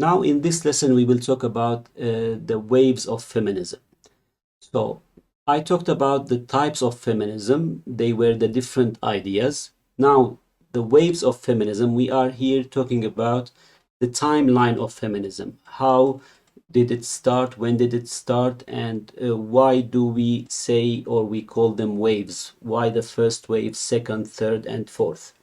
Now, in this lesson, we will talk about the waves of feminism. So, I talked about the types of feminism. They were the different ideas. Now, the waves of feminism, we are here talking about the timeline of feminism. How did it start? When did it start? And why do we say or we call them waves? Why the first wave, second, third, and fourth?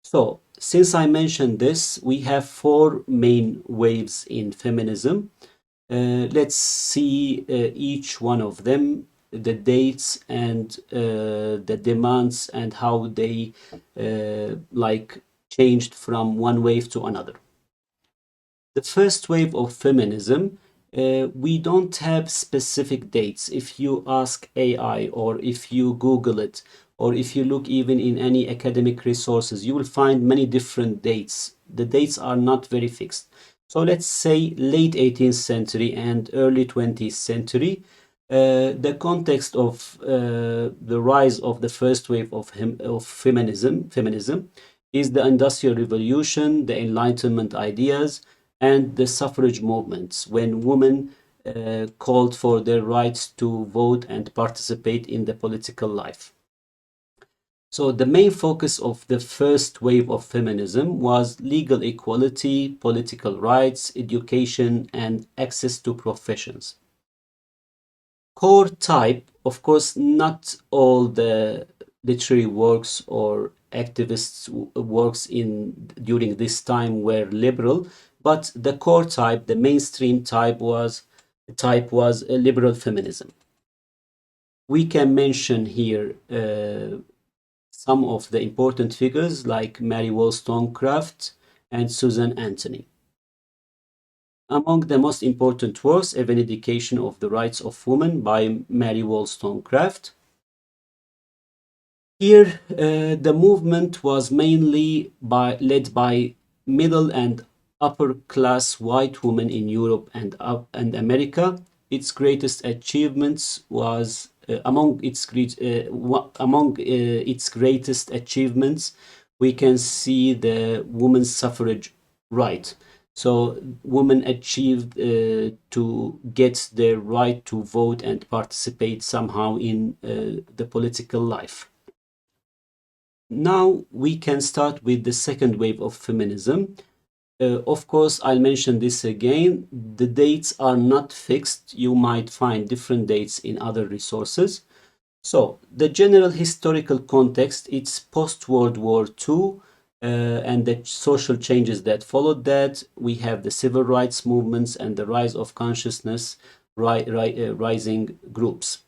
So, since I mentioned this, we have four main waves in feminism. Let's see each one of them, the dates and the demands and how they like changed from one wave to another. The first wave of feminism, we don't have specific dates. If you ask AI or if you Google it, or if you look even in any academic resources, you will find many different dates. The dates are not very fixed. So let's say late 18th century and early 20th century. The context of the rise of the first wave of feminism is the Industrial Revolution, the Enlightenment ideas, and the suffrage movements, when women called for their rights to vote and participate in the political life. So the main focus of the first wave of feminism was legal equality, political rights, education, and access to professions. Core type, of course, not all the literary works or activists works in during this time were liberal, but the core type, the mainstream type was a liberal feminism. We can mention here some of the important figures like Mary Wollstonecraft and Susan Anthony. Among the most important works, A Vindication of the Rights of Women by Mary Wollstonecraft. Here, the movement was mainly led by middle and upper class white women in Europe and America. Its greatest achievements was among its greatest achievements, we can see the women's suffrage right. So women achieved to get their right to vote and participate somehow in the political life. Now we can start with the second wave of feminism. Of course, I'll mention this again. The dates are not fixed. You might find different dates in other resources. So the general historical context, it's post-World War II and the social changes that followed that. We have the civil rights movements and the rise of consciousness, rising groups.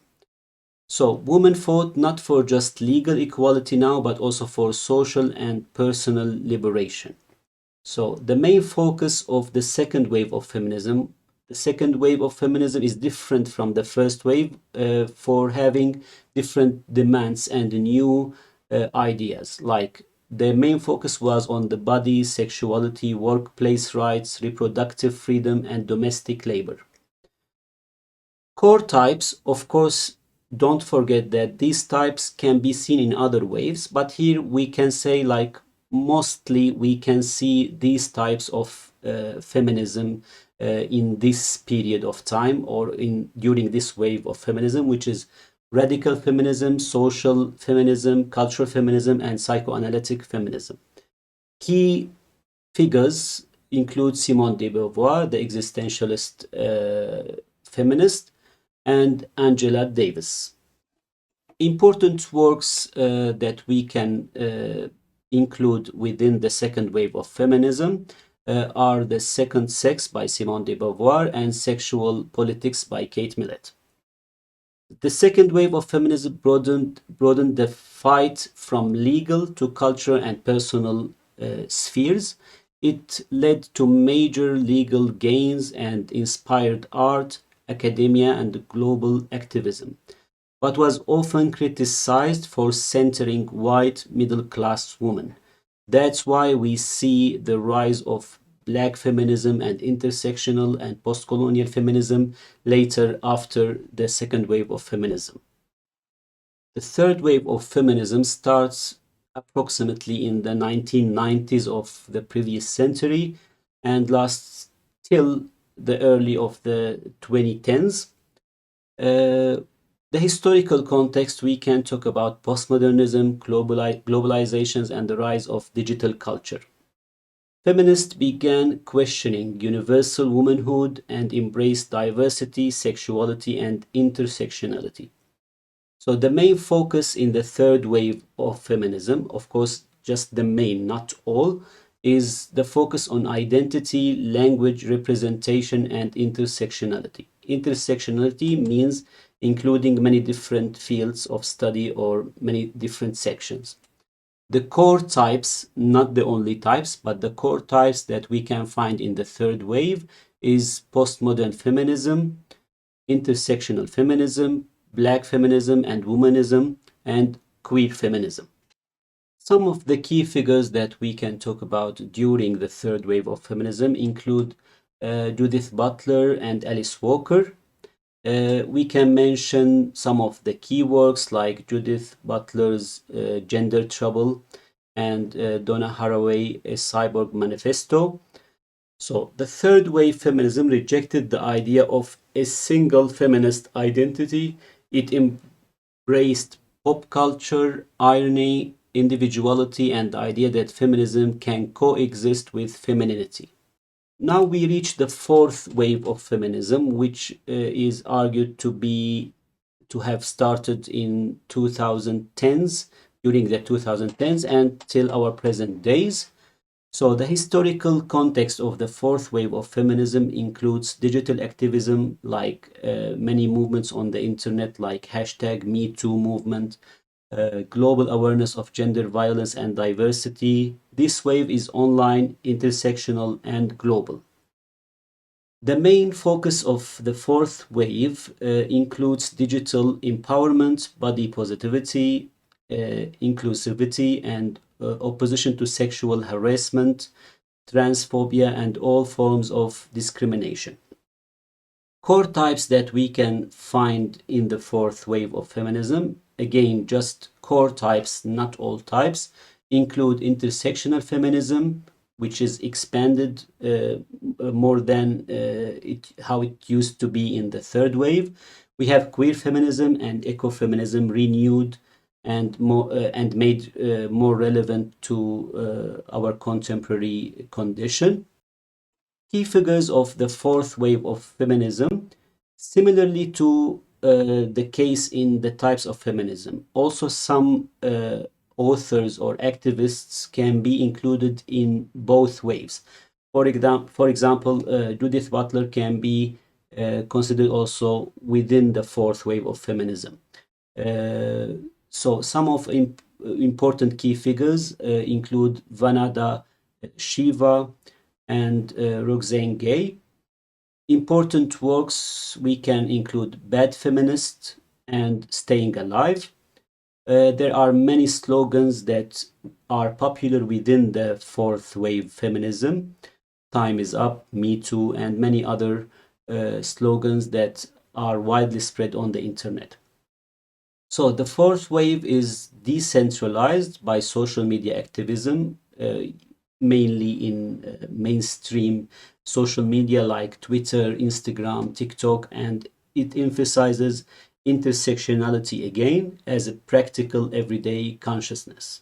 So women fought not for just legal equality now, but also for social and personal liberation. So the main focus of the second wave of feminism, the second wave of feminism is different from the first wave for having different demands and new ideas. Like the main focus was on the body, sexuality, workplace rights, reproductive freedom, and domestic labor. Core types, of course, don't forget that these types can be seen in other waves, but here we can say like mostly we can see these types of feminism in this period of time or in during this wave of feminism, which is radical feminism, social feminism, cultural feminism, and psychoanalytic feminism. Key figures include Simone de Beauvoir, the existentialist feminist, and Angela Davis. Important works that we can include within the second wave of feminism are The Second Sex by Simone de Beauvoir and Sexual Politics by Kate Millett. The second wave of feminism broadened the fight from legal to cultural and personal spheres. It led to major legal gains and inspired art, academia, and global activism, but was often criticized for centering white middle-class women. That's why we see the rise of Black feminism and intersectional and post-colonial feminism later after the second wave of feminism. The third wave of feminism starts approximately in the 1990s of the previous century and lasts till the early of the 2010s. Uh, the historical context, we can talk about postmodernism, globalizations, and the rise of digital culture. Feminists began questioning universal womanhood and embraced diversity, sexuality, and intersectionality. So the main focus in the third wave of feminism, of course, just the main, not all, is the focus on identity, language, representation, and intersectionality. Intersectionality means including many different fields of study or many different sections. The core types, not the only types, but the core types that we can find in the third wave is postmodern feminism, intersectional feminism, black feminism and womanism, and queer feminism. Some of the key figures that we can talk about during the third wave of feminism include Judith Butler and Alice Walker. We can mention some of the key works like Judith Butler's Gender Trouble and Donna Haraway, A Cyborg Manifesto. So the third wave feminism rejected the idea of a single feminist identity. It embraced pop culture, irony, individuality, and the idea that feminism can coexist with femininity. Now we reach the fourth wave of feminism, which is argued to have started in 2010s, during the 2010s and till our present days. So the historical context of the fourth wave of feminism includes digital activism, like many movements on the internet, like hashtag Me Too movement, global awareness of gender violence and diversity. This wave is online, intersectional, and global. The main focus of the fourth wave includes digital empowerment, body positivity, inclusivity, and opposition to sexual harassment, transphobia, and all forms of discrimination. Core types that we can find in the fourth wave of feminism, again, just core types, not all types, include intersectional feminism, which is expanded more than how it used to be in the third wave. We have queer feminism and ecofeminism renewed and more and made more relevant to our contemporary condition. Key figures of the fourth wave of feminism, similarly to the case in the types of feminism. Also, some authors or activists can be included in both waves. For example, Judith Butler can be considered also within the fourth wave of feminism. So some of important key figures include Vanada Shiva and Roxane Gay. Important works we can include Bad Feminist and Staying Alive. There are many slogans that are popular within the fourth wave feminism. Time is up, Me Too, and many other slogans that are widely spread on the internet. So the fourth wave is decentralized by social media activism, mainly in mainstream social media like Twitter, Instagram, TikTok, and it emphasizes intersectionality again as a practical everyday consciousness.